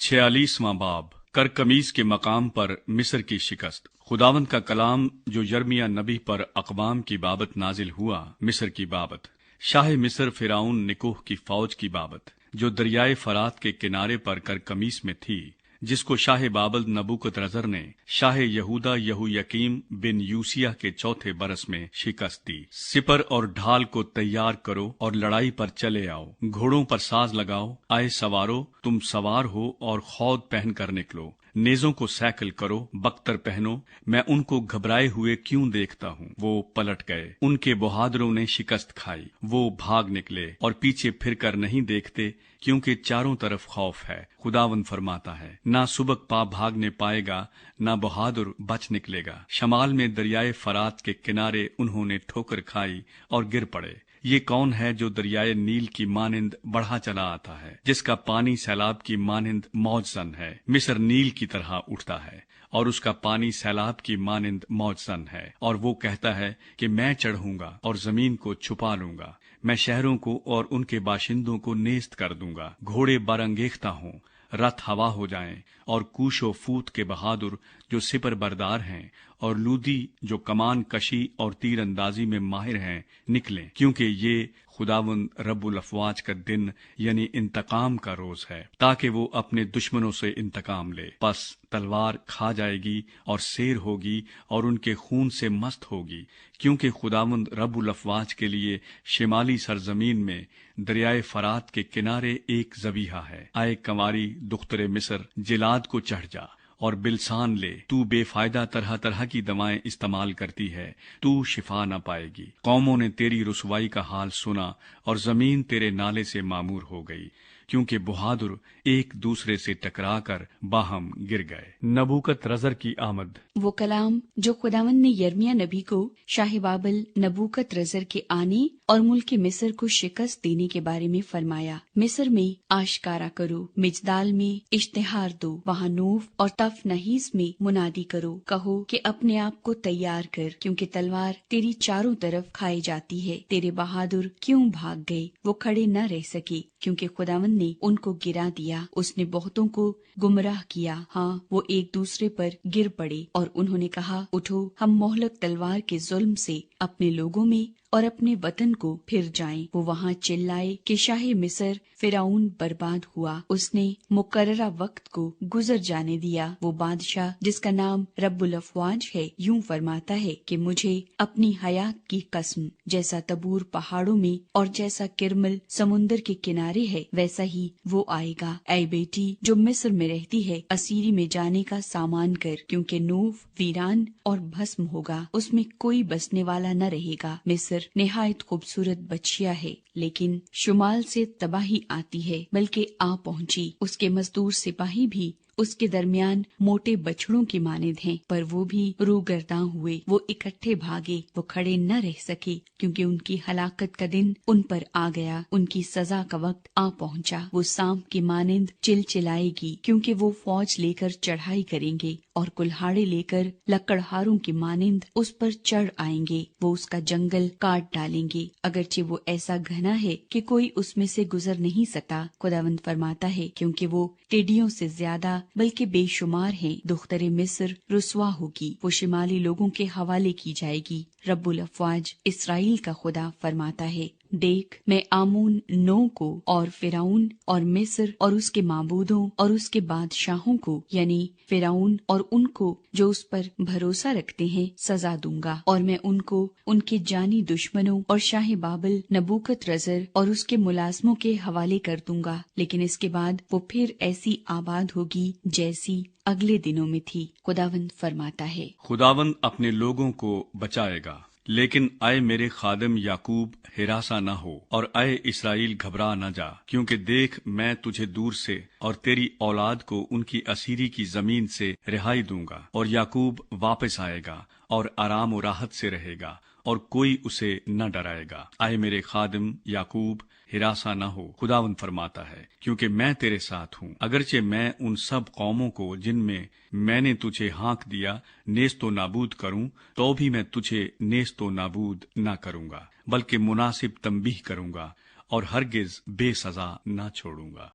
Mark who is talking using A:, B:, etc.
A: 46वां बाब करकमीज के मकाम पर मिस्र की शिकस्त। खुदावंद का कलाम जो यर्मिया नबी पर अक़वाम की बाबत नाजिल हुआ, मिस्र की बाबत। शाह मिस्र फिराउन निकोह की फौज की बाबत, जो दरियाए फरात के किनारे पर करकमीज में थी, जिसको शाह बाबल नबूकतरजर ने शाह यहूदा यहोयकीम बिन यूसिया के चौथे बरस में शिकस्त दी। सिपर और ढाल को तैयार करो और लड़ाई पर चले आओ। घोड़ों पर साज लगाओ, आए सवारो, तुम सवार हो और खौद पहन कर निकलो। नेजों को सैकल करो, बख्तर पहनो। मैं उनको घबराए हुए क्यों देखता हूँ। वो पलट गए, उनके बहादुरों ने शिकस्त खाई। वो भाग निकले और पीछे फिर कर नहीं देखते, क्योंकि चारों तरफ खौफ है। खुदावंद फरमाता है, ना सुबक पा भागने पाएगा, ना बहादुर बच निकलेगा। शमाल में दरियाए फरात के किनारे उन्होंने ठोकर खाई और गिर पड़े। ये कौन है जो दरियाए नील की मानिंद बढ़ा चला आता है, जिसका पानी सैलाब की मानिंद मौजसन है। मिस्र नील की तरह उठता है और उसका पानी सैलाब की मानिंद मौजसन है। और वो कहता है कि मैं चढ़ूंगा और जमीन को छुपा लूंगा। मैं शहरों को और उनके बाशिंदों को नेस्त कर दूंगा। घोड़े बरंगेख्ता हों, रथ हवा हो जाएं, और कूशो फूत के बहादुर जो सिपर बरदार हैं और लूदी जो कमान कशी और तीर अंदाजी में माहिर हैं निकलें, क्योंकि ये खुदावंद रब्बुल अफवाज का दिन यानी इंतकाम का रोज है, ताकि वो अपने दुश्मनों से इंतकाम ले। बस तलवार खा जाएगी और शेर होगी और उनके खून से मस्त होगी, क्योंकि खुदावंद रब्बुल अफवाज के लिए शिमाली सरजमीन में दरियाए फरात के किनारे एक ज़बीहा है। आए कंवारी दुख्तरे मिस्र, जिलाद को चढ़ जा और बिलसान ले। तू बेफायदा तरह तरह की दवाएं इस्तेमाल करती है, तू शिफा न पाएगी। कौमों ने तेरी रुसवाई का हाल सुना और जमीन तेरे नाले से मामूर हो गई, क्योंकि बहादुर एक दूसरे से टकराकर बाहम गिर गए। नबूकतरजर की आमद।
B: वो कलाम जो खुदावंद ने यर्मिया नबी को शाह बाबल नबूकतरजर के आने और मुल्क मिस्र को शिकस्त देने के बारे में फरमाया। मिस्र में आशकारा करो, मिजदाल में इश्तिहार दो, वहाँ नूफ और तफ नहीस में मुनादी करो। कहो कि अपने आप को तैयार कर, क्योंकि तलवार तेरी चारों तरफ खाई जाती है। तेरे बहादुर क्यों भाग गए? वो खड़े न रह सके, क्योंकि खुदावंद ने उनको गिरा दिया। उसने बहुतों को गुमराह किया। हाँ, वो एक दूसरे पर गिर पड़े और उन्होंने कहा, उठो, हम मोहलक तलवार के जुल्म से अपने लोगों में और अपने वतन को फिर जाएं। वो वहाँ चिल्लाए कि शाह मिस्र फिराउन बर्बाद हुआ। उसने मुकर्ररा वक्त को गुजर जाने दिया। वो बादशाह जिसका नाम रब्बुल अफवाज है यूं फरमाता है कि मुझे अपनी हयात की कसम, जैसा तबूर पहाड़ों में और जैसा किरमल समुन्दर के किनारे है, वैसा ही वो आएगा। ऐ बेटी जो मिस्र में रहती है, असीरी में जाने का सामान कर, क्योंकि नूफ वीरान और भस्म होगा, उसमें कोई बसने वाला न रहेगा। मिस्र निहायत खूबसूरत बच्चिया है, लेकिन शुमाल से तबाही आती है, बल्कि आ पहुंची। उसके मजदूर सिपाही भी उसके दरमियान मोटे बछड़ों की मानिंद हैं, पर वो भी रूगर्दां हुए। वो इकट्ठे भागे, वो खड़े न रह सके, क्योंकि उनकी हलाकत का दिन उन पर आ गया। उनकी सजा का वक्त आ पहुंचा। वो सांप की मानिंद चिलचिलाएगी, क्योंकि वो फौज लेकर चढ़ाई करेंगे और कुल्हाड़े लेकर लकड़हारों की मानिंद उस पर चढ़ आएंगे। वो उसका जंगल काट डालेंगे, अगरचे वो ऐसा घना है कि कोई उसमें से गुजर नहीं सकता। खुदावंद फरमाता है, क्योंकि वो टिड्डियों से ज्यादा बल्कि बेशुमार हैं। दुख्तरे मिस्र रुसवा होगी, वो शिमाली लोगों के हवाले की जाएगी। रब्बुल अफवाज इसराइल का खुदा फरमाता है, देख, मैं आमून नो को और फिराउन और मिस्र और उसके माबूदों और उसके बादशाहों को, यानी फिराउन और उनको जो उस पर भरोसा रखते हैं, सजा दूंगा। और मैं उनको उनके जानी दुश्मनों और शाह बाबल नबूकतरजर और उसके मुलाजमों के हवाले कर दूंगा। लेकिन इसके बाद वो फिर ऐसी आबाद होगी जैसी अगले दिनों में थी। खुदावंद फरमाता है,
A: खुदावंद अपने लोगों को बचाएगा। लेकिन आए मेरे खादिम याकूब, हिरासा न हो, और आए इसराइल, घबरा न जा, क्योंकि देख, मैं तुझे दूर से और तेरी औलाद को उनकी असीरी की जमीन से रिहाई दूंगा। और याकूब वापस आएगा और आराम और राहत से रहेगा, और कोई उसे न डराएगा। आए मेरे खादिम याकूब, हिरासा न हो, खुदावंद फरमाता है, क्योंकि मैं तेरे साथ हूँ। अगरचे मैं उन सब कौमों को जिनमें मैंने तुझे हाँक दिया नेस्तो नाबूद करूं, तो भी मैं तुझे नेस्तो नाबूद न करूंगा, बल्कि मुनासिब तंबीह करूंगा और हरगिज बेसजा न छोड़ूंगा।